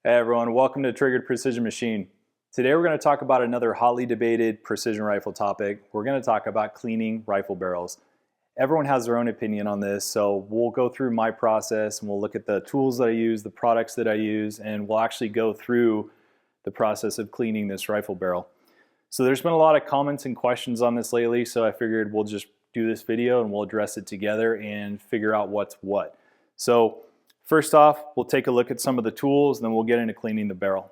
Hey everyone, welcome to Triggered Precision Machine. Today we're going to talk about another hotly debated precision rifle topic. We're going to talk about cleaning rifle barrels. Everyone has their own opinion on this, so we'll go through my process and we'll look at the tools that I use, the products that I use, and we'll actually go through the process of cleaning this rifle barrel. So there's been a lot of comments and questions on this lately, so I figured we'll just do this video and we'll address it together and figure out what's what. So first off, we'll take a look at some of the tools, and then we'll get into cleaning the barrel.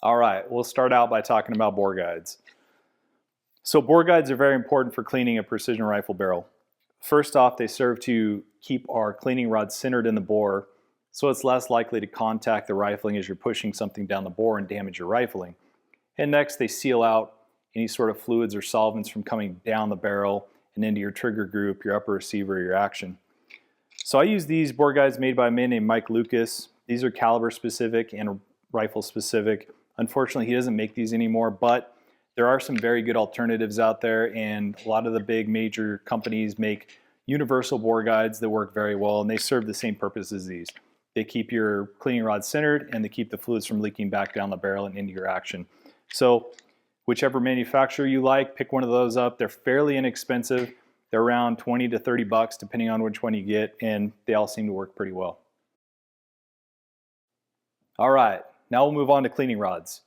All right, we'll start out by talking about bore guides. So bore guides are very important for cleaning a precision rifle barrel. First off, they serve to keep our cleaning rod centered in the bore, so it's less likely to contact the rifling as you're pushing something down the bore and damage your rifling. And next, they seal out any sort of fluids or solvents from coming down the barrel and into your trigger group, your upper receiver, your action. So I use these bore guides made by a man named Mike Lucas. These are caliber specific and rifle specific. Unfortunately, he doesn't make these anymore, but there are some very good alternatives out there, and a lot of the big major companies make universal bore guides that work very well, and they serve the same purpose as these. They keep your cleaning rod centered, and they keep the fluids from leaking back down the barrel and into your action. So whichever manufacturer you like, pick one of those up. They're fairly inexpensive. They're around 20 to 30 bucks depending on which one you get, and they all seem to work pretty well. All right, now we'll move on to cleaning rods.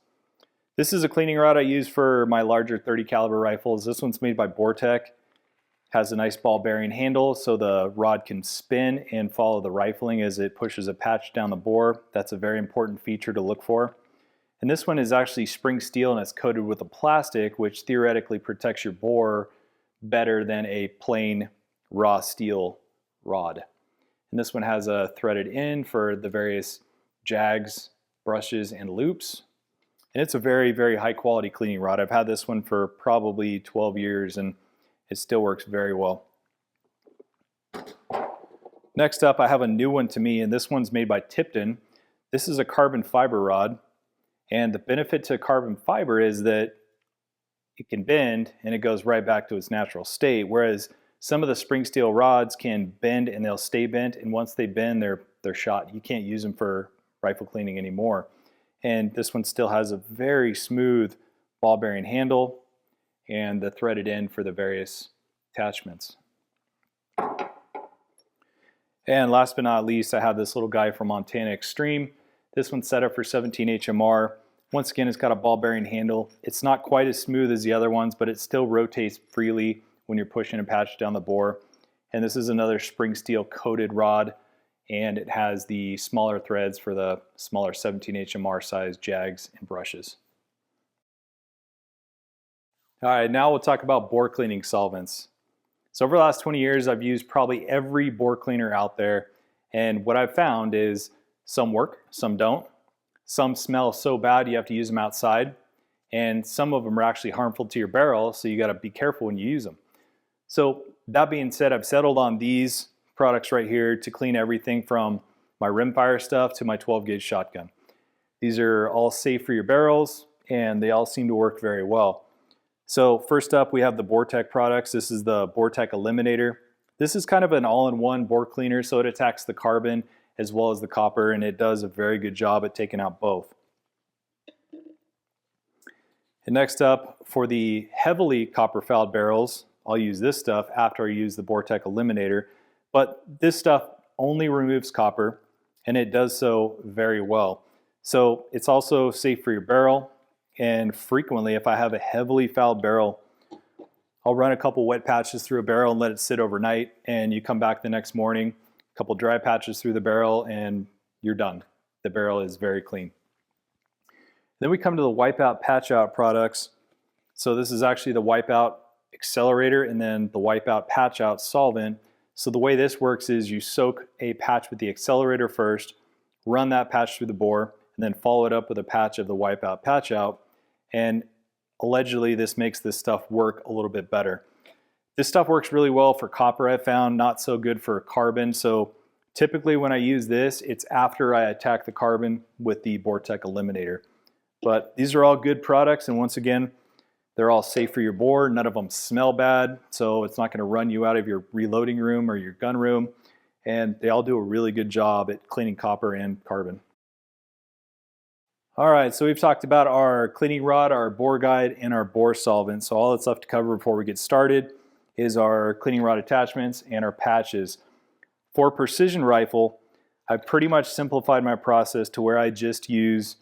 This is a cleaning rod I use for my larger 30 caliber rifles. This one's made by Bortec. Has a nice ball bearing handle so the rod can spin and follow the rifling as it pushes a patch down the bore. That's a very important feature to look for. And this one is actually spring steel, and it's coated with a plastic which theoretically protects your bore better than a plain raw steel rod. And this one has a threaded end for the various Jags brushes and loops. And it's a very, very high quality cleaning rod. I've had this one for probably 12 years and it still works very well. Next up, I have a new one to me, and this one's made by Tipton. This is a carbon fiber rod, and the benefit to carbon fiber is that it can bend and it goes right back to its natural state, whereas some of the spring steel rods can bend and they'll stay bent, and once they bend, they're shot. You can't use them for rifle cleaning anymore. And this one still has a very smooth ball bearing handle and the threaded end for the various attachments. And last but not least, I have this little guy from Montana Extreme. This one's set up for 17 HMR. Once again, it's got a ball bearing handle. It's not quite as smooth as the other ones, but it still rotates freely when you're pushing a patch down the bore. And this is another spring steel coated rod, and it has the smaller threads for the smaller 17 HMR size Jags and brushes. All right, now we'll talk about bore cleaning solvents. So over the last 20 years, I've used probably every bore cleaner out there, and what I've found is some work, some don't. Some smell so bad you have to use them outside, and some of them are actually harmful to your barrel, so you got to be careful when you use them. So that being said, I've settled on these products right here to clean everything from my rimfire stuff to my 12 gauge shotgun. These are all safe for your barrels, and they all seem to work very well. So first up, we have the Bortec products. This is the Bortec Eliminator. This is kind of an all-in-one bore cleaner, so it attacks the carbon as well as the copper, and it does a very good job at taking out both. And next up, for the heavily copper fouled barrels, I'll use this stuff after I use the Bortec Eliminator, but this stuff only removes copper, and it does so very well. So it's also safe for your barrel, and frequently if I have a heavily fouled barrel, I'll run a couple wet patches through a barrel and let it sit overnight, and you come back the next morning, couple dry patches through the barrel, and you're done. The barrel is very clean. Then we come to the Wipeout Patch Out products. So this is actually the Wipeout Accelerator and then the Wipeout Patch Out solvent. So the way this works is you soak a patch with the accelerator first, run that patch through the bore, and then follow it up with a patch of the Wipeout Patch Out. And allegedly this makes this stuff work a little bit better. This stuff works really well for copper, I found, not so good for carbon. So typically when I use this, it's after I attack the carbon with the Bortec Eliminator. But these are all good products, and once again, they're all safe for your bore. None of them smell bad, so it's not going to run you out of your reloading room or your gun room. And they all do a really good job at cleaning copper and carbon. All right, so we've talked about our cleaning rod, our bore guide, and our bore solvent. So all that's left to cover before we get started is our cleaning rod attachments and our patches. For precision rifle, I've pretty much simplified my process to where I just use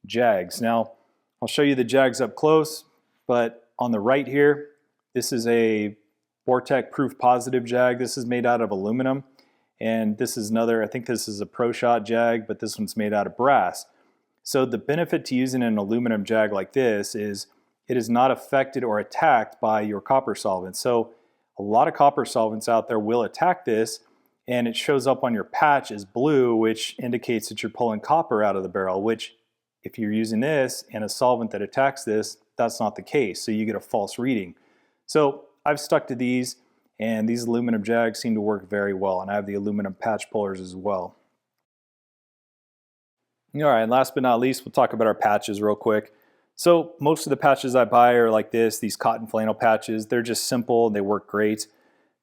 Jags. Now, I'll show you the Jags up close, but on the right here, this is a Vortec Proof Positive Jag. This is made out of aluminum, and this is another, I think this is a Pro Shot Jag, but this one's made out of brass. So the benefit to using an aluminum Jag like this is it is not affected or attacked by your copper solvent. So a lot of copper solvents out there will attack this, and it shows up on your patch as blue, which indicates that you're pulling copper out of the barrel, which if you're using this and a solvent that attacks this, that's not the case. So you get a false reading. So I've stuck to these, and these aluminum Jags seem to work very well, and I have the aluminum patch pullers as well. All right, and last but not least, we'll talk about our patches real quick. So most of the patches I buy are like this, these cotton flannel patches. They're just simple and they work great.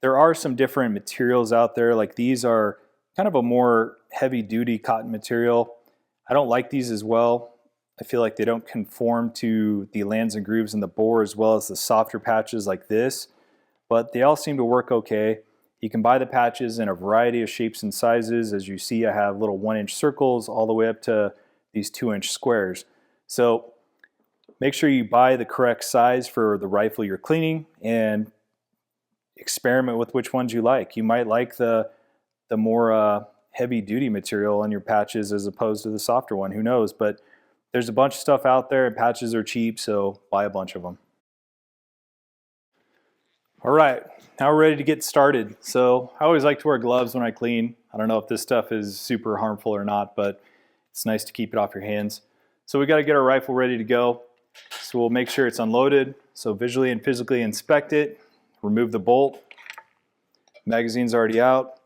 There are some different materials out there, like these are kind of a more heavy duty cotton material. I don't like these as well. I feel like they don't conform to the lands and grooves in the bore as well as the softer patches like this, but they all seem to work okay. You can buy the patches in a variety of shapes and sizes. As you see, I have little 1-inch circles all the way up to these 2-inch squares. So make sure you buy the correct size for the rifle you're cleaning and experiment with which ones you like. You might like the more heavy duty material on your patches as opposed to the softer one, who knows? But there's a bunch of stuff out there and patches are cheap, so buy a bunch of them. All right, now we're ready to get started. So I always like to wear gloves when I clean. I don't know if this stuff is super harmful or not, but it's nice to keep it off your hands. So we got to get our rifle ready to go. So we'll make sure it's unloaded. So visually and physically inspect it, remove the bolt. Magazine's already out.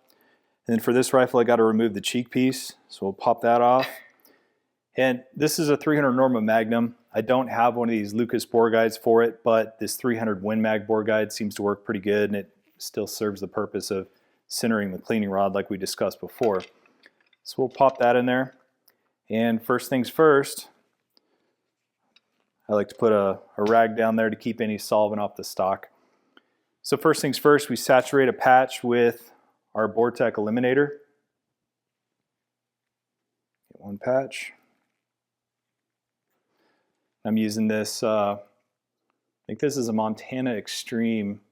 And then for this rifle, I got to remove the cheek piece. So we'll pop that off. And this is a 300 Norma Magnum. I don't have one of these Lucas bore guides for it, but this 300 Win Mag bore guide seems to work pretty good, and it still serves the purpose of centering the cleaning rod like we discussed before. So we'll pop that in there. And first things first, I like to put a rag down there to keep any solvent off the stock. So first things first, we saturate a patch with our Vortec Eliminator. Get one patch. I'm using this, I think this is a Montana Extreme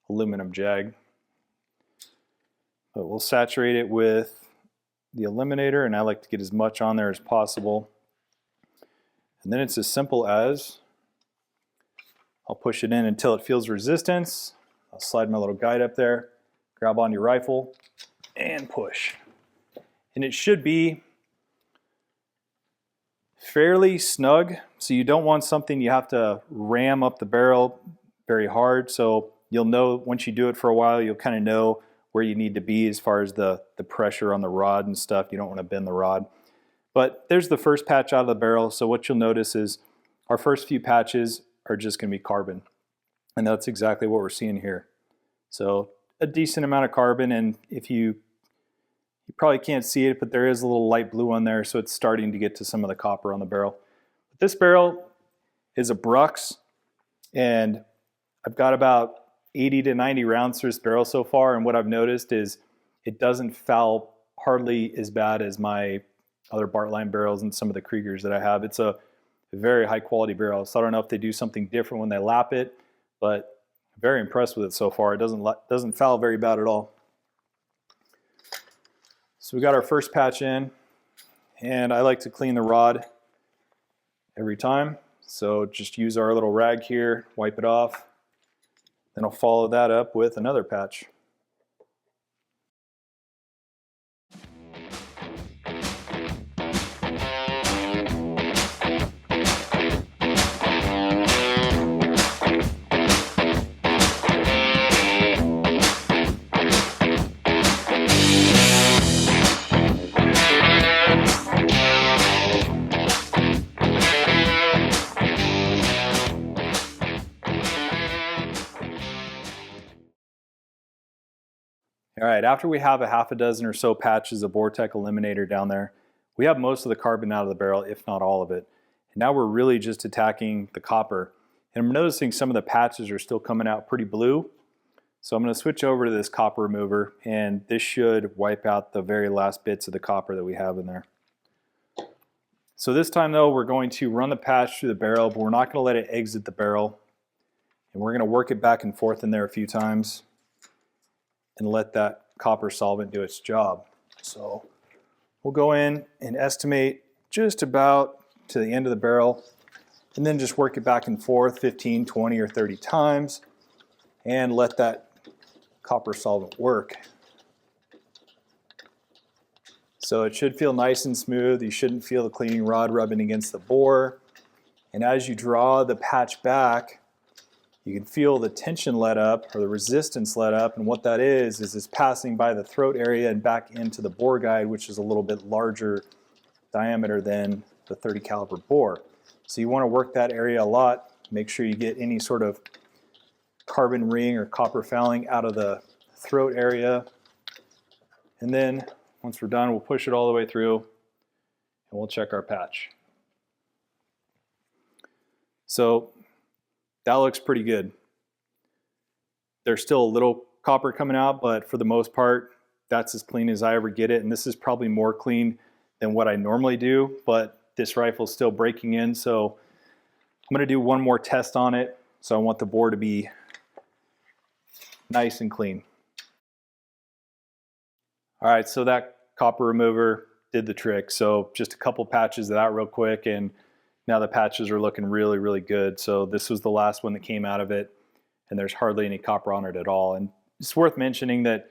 aluminum Jag. But we'll saturate it with the Eliminator, and I like to get as much on there as possible. And then it's as simple as, I'll push it in until it feels resistance. I'll slide my little guide up there, grab on your rifle, and push. And it should be fairly snug, so you don't want something you have to ram up the barrel very hard. So you'll know once you do it for a while, you'll kind of know where you need to be as far as the pressure on the rod and stuff. You don't want to bend the rod. But there's the first patch out of the barrel. So what you'll notice is our first few patches are just going to be carbon. And that's exactly what we're seeing here. So a decent amount of carbon, and if you probably can't see it, but there is a little light blue on there, so it's starting to get to some of the copper on the barrel. But this barrel is a Brux, and I've got about 80 to 90 rounds through this barrel so far, and what I've noticed is it doesn't foul hardly as bad as my other Bartline barrels and some of the Kriegers that I have. It's a very high quality barrel, so I don't know if they do something different when they lap it, but I'm very impressed with it so far. It doesn't foul very bad at all. So we got our first patch in, and I like to clean the rod every time. So just use our little rag here, wipe it off. Then I'll follow that up with another patch. All right, after we have a half a dozen or so patches of Vortec Eliminator down there, we have most of the carbon out of the barrel, if not all of it. And now we're really just attacking the copper. And I'm noticing some of the patches are still coming out pretty blue. So I'm going to switch over to this copper remover, and this should wipe out the very last bits of the copper that we have in there. So this time though, we're going to run the patch through the barrel, but we're not going to let it exit the barrel. And we're going to work it back and forth in there a few times and let that copper solvent do its job. So we'll go in and estimate just about to the end of the barrel, and then just work it back and forth 15, 20, or 30 times and let that copper solvent work. So it should feel nice and smooth. You shouldn't feel the cleaning rod rubbing against the bore. And as you draw the patch back, you can feel the tension let up, or the resistance let up, and what that is it's passing by the throat area and back into the bore guide, which is a little bit larger diameter than the 30 caliber bore. So you want to work that area a lot. Make sure you get any sort of carbon ring or copper fouling out of the throat area. And then once we're done, we'll push it all the way through and we'll check our patch. So that looks pretty good. There's still a little copper coming out, but for the most part, that's as clean as I ever get it. And this is probably more clean than what I normally do, but this rifle is still breaking in. So I'm going to do one more test on it. So I want the bore to be nice and clean. All right, so that copper remover did the trick. So just a couple patches of that real quick, and now the patches are looking really, really good. So this was the last one that came out of it, and there's hardly any copper on it at all. And it's worth mentioning that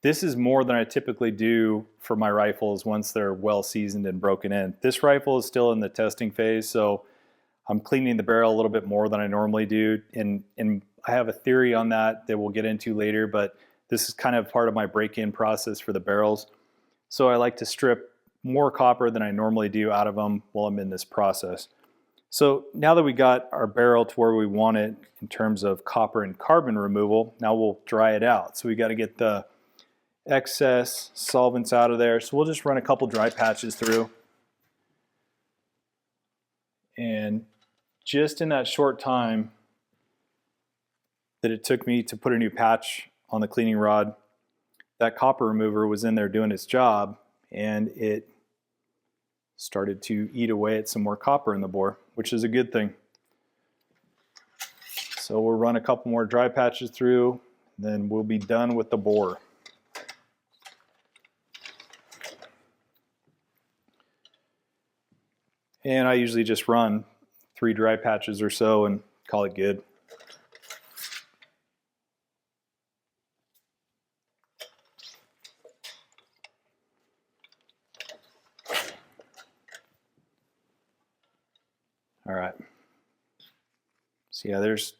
this is more than I typically do for my rifles once they're well seasoned and broken in. This rifle is still in the testing phase, so I'm cleaning the barrel a little bit more than I normally do. And I have a theory on that we'll get into later, but this is kind of part of my break-in process for the barrels. So I like to strip more copper than I normally do out of them while I'm in this process. So now that we got our barrel to where we want it in terms of copper and carbon removal, now we'll dry it out. So we got to get the excess solvents out of there. So we'll just run a couple dry patches through. And just in that short time that it took me to put a new patch on the cleaning rod, that copper remover was in there doing its job, and it started to eat away at some more copper in the bore, which is a good thing. So we'll run a couple more dry patches through, then we'll be done with the bore. And I usually just run 3 dry patches or so and call it good. All right. So yeah, there's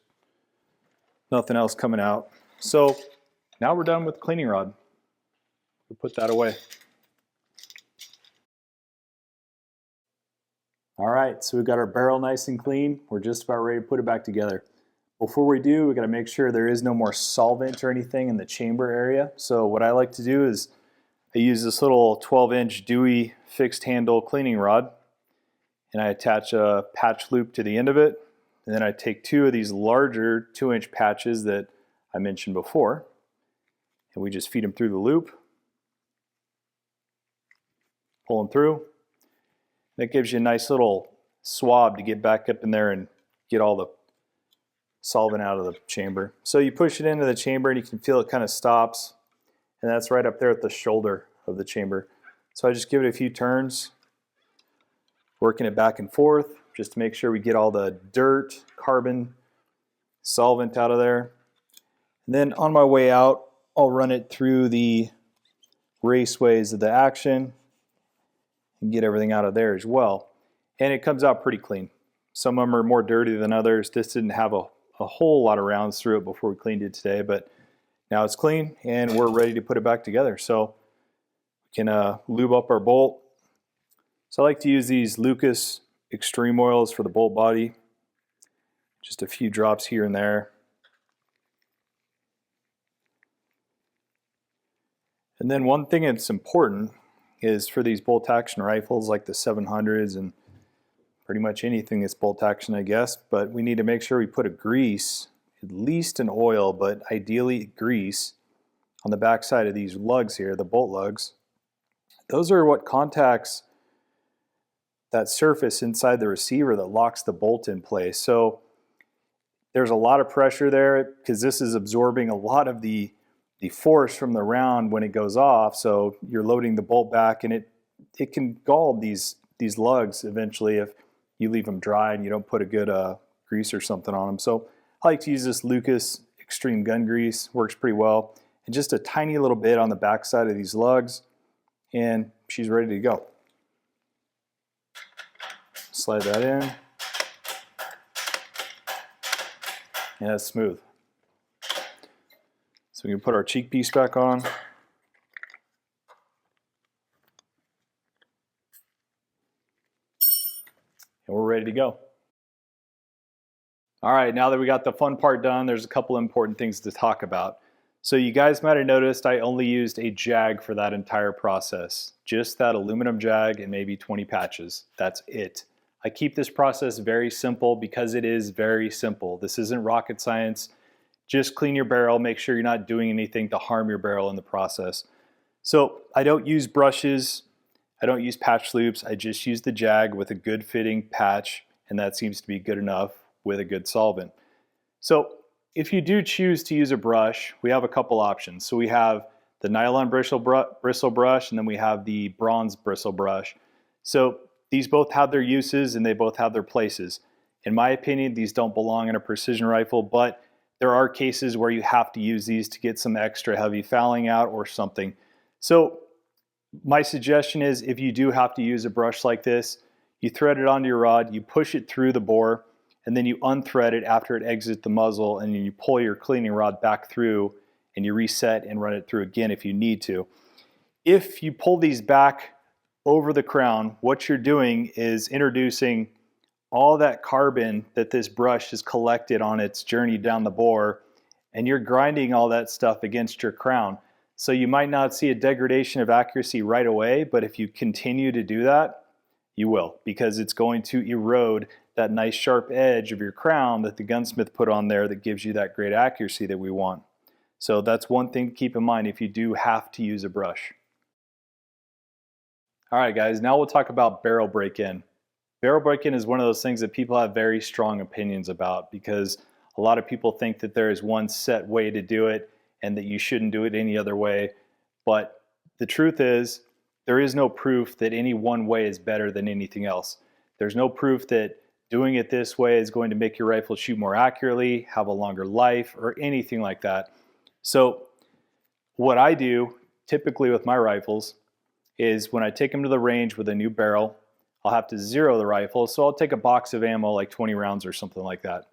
nothing else coming out. So now we're done with the cleaning rod. We'll put that away. All right, so we've got our barrel nice and clean. We're just about ready to put it back together. Before we do, we got to make sure there is no more solvent or anything in the chamber area. So what I like to do is I use this little 12-inch Dewey fixed handle cleaning rod, and I attach a patch loop to the end of it. And then I take 2 of these larger 2-inch patches that I mentioned before, and we just feed them through the loop, pull them through. That gives you a nice little swab to get back up in there and get all the solvent out of the chamber. So you push it into the chamber and you can feel it kind of stops, and that's right up there at the shoulder of the chamber. So I just give it a few turns, working it back and forth just to make sure we get all the dirt, carbon, solvent out of there. And then on my way out, I'll run it through the raceways of the action and get everything out of there as well. And it comes out pretty clean. Some of them are more dirty than others. This didn't have a whole lot of rounds through it before we cleaned it today, but now it's clean and we're ready to put it back together. So we can lube up our bolt. So I like to use these Lucas Extreme oils for the bolt body. Just a few drops here and there. And then one thing that's important is for these bolt action rifles like the 700s and pretty much anything that's bolt action, I guess, but we need to make sure we put a grease, at least an oil, but ideally grease, on the back side of these lugs here, the bolt lugs. Those are what contacts that surface inside the receiver that locks the bolt in place. So there's a lot of pressure there because this is absorbing a lot of the force from the round when it goes off. So you're loading the bolt back, and it can gall these lugs eventually if you leave them dry and you don't put a good grease or something on them. So I like to use this Lucas Extreme Gun Grease, works pretty well, and just a tiny little bit on the back side of these lugs, and she's ready to go. Slide that in, and that's smooth. So we can put our cheek piece back on. And we're ready to go. All right, now that we got the fun part done, there's a couple important things to talk about. So you guys might have noticed I only used a Jag for that entire process. Just that aluminum Jag and maybe 20 patches. That's it. I keep this process very simple because it is very simple. This isn't rocket science. Just clean your barrel, make sure you're not doing anything to harm your barrel in the process. So I don't use brushes, I don't use patch loops, I just use the Jag with a good fitting patch, and that seems to be good enough with a good solvent. So if you do choose to use a brush, we have a couple options. So we have the nylon bristle brush, and then we have the bronze bristle brush. So these both have their uses and they both have their places. In my opinion, these don't belong in a precision rifle, but there are cases where you have to use these to get some extra heavy fouling out or something. So my suggestion is, if you do have to use a brush like this, you thread it onto your rod, you push it through the bore, and then you unthread it after it exits the muzzle, and then you pull your cleaning rod back through and you reset and run it through again if you need to. If you pull these back over the crown, what you're doing is introducing all that carbon that this brush has collected on its journey down the bore, and you're grinding all that stuff against your crown. So you might not see a degradation of accuracy right away, but if you continue to do that, you will, because it's going to erode that nice sharp edge of your crown that the gunsmith put on there that gives you that great accuracy that we want. So that's one thing to keep in mind if you do have to use a brush. All right, guys, now we'll talk about barrel break-in. Barrel break-in is one of those things that people have very strong opinions about, because a lot of people think that there is one set way to do it and that you shouldn't do it any other way. But the truth is, there is no proof that any one way is better than anything else. There's no proof that doing it this way is going to make your rifle shoot more accurately, have a longer life, or anything like that. So what I do typically with my rifles is, when I take them to the range with a new barrel, I'll have to zero the rifle. So I'll take a box of ammo, like 20 rounds or something like that.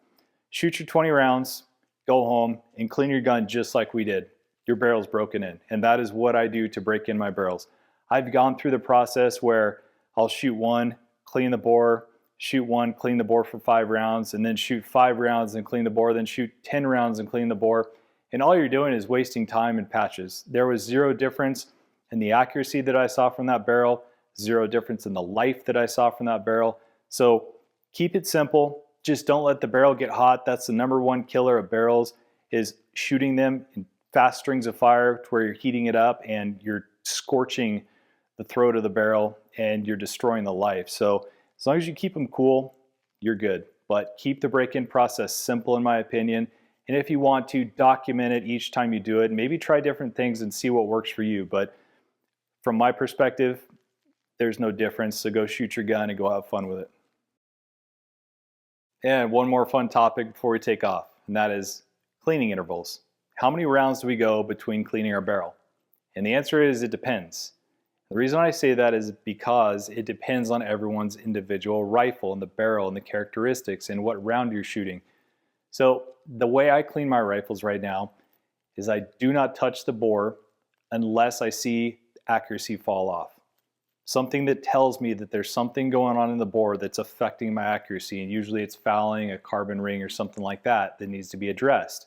Shoot your 20 rounds, go home, and clean your gun just like we did. Your barrel's broken in. And that is what I do to break in my barrels. I've gone through the process where I'll shoot one, clean the bore, shoot one, clean the bore for 5 rounds, and then shoot 5 rounds and clean the bore, then shoot 10 rounds and clean the bore. And all you're doing is wasting time and patches. There was zero difference in the accuracy that I saw from that barrel, zero difference in the life that I saw from that barrel. So keep it simple. Just don't let the barrel get hot. That's the #1 killer of barrels, is shooting them in fast strings of fire to where you're heating it up and you're scorching the throat of the barrel and you're destroying the life. So as long as you keep them cool, you're good. But keep the break-in process simple, in my opinion. And if you want to, document it each time you do it. Maybe try different things and see what works for you. But from my perspective, there's no difference. So go shoot your gun and go have fun with it. And one more fun topic before we take off, and that is cleaning intervals. How many rounds do we go between cleaning our barrel? And the answer is, it depends. The reason I say that is because it depends on everyone's individual rifle and the barrel and the characteristics and what round you're shooting. So the way I clean my rifles right now is I do not touch the bore unless I see accuracy fall off. Something that tells me that there's something going on in the bore that's affecting my accuracy, and usually it's fouling, a carbon ring, or something like that that needs to be addressed.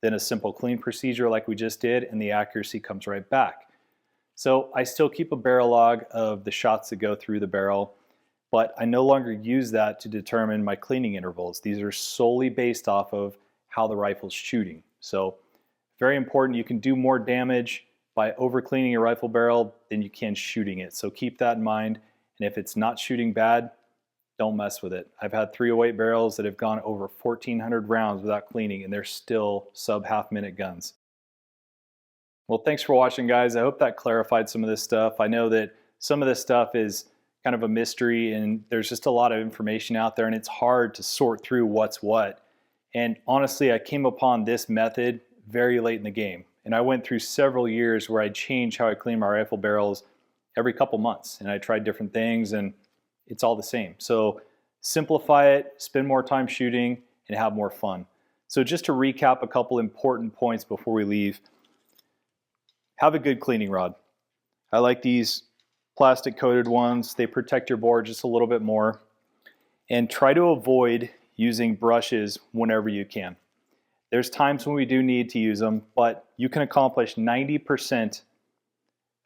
Then a simple clean procedure like we just did, and the accuracy comes right back. So I still keep a barrel log of the shots that go through the barrel, but I no longer use that to determine my cleaning intervals. These are solely based off of how the rifle's shooting. So very important, you can do more damage by over cleaning your rifle barrel than you can shooting it. So keep that in mind. And if it's not shooting bad, don't mess with it. I've had 308 barrels that have gone over 1,400 rounds without cleaning, and they're still sub half-minute guns. Well, thanks for watching, guys. I hope that clarified some of this stuff. I know that some of this stuff is kind of a mystery, and there's just a lot of information out there, and it's hard to sort through what's what. And honestly, I came upon this method very late in the game, and I went through several years where I'd change how I clean my rifle barrels every couple months, and I tried different things, and it's all the same. So simplify it, spend more time shooting, and have more fun. So just to recap a couple important points before we leave, have a good cleaning rod. I like these plastic coated ones. They protect your bore just a little bit more. And try to avoid using brushes whenever you can. There's times when we do need to use them, but you can accomplish 90%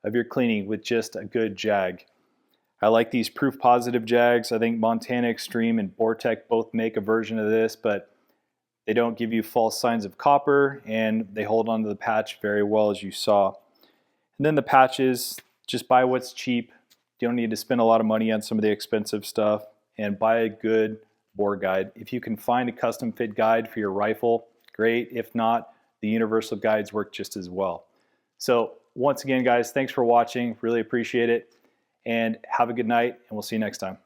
of your cleaning with just a good jag. I like these proof positive Jags. I think Montana Extreme and Bortec both make a version of this, but they don't give you false signs of copper, and they hold onto the patch very well, as you saw. And then the patches, just buy what's cheap. You don't need to spend a lot of money on some of the expensive stuff, and buy a good bore guide. If you can find a custom fit guide for your rifle, great. If not, the universal guides work just as well. So once again, guys, thanks for watching. Really appreciate it. And have a good night, and we'll see you next time.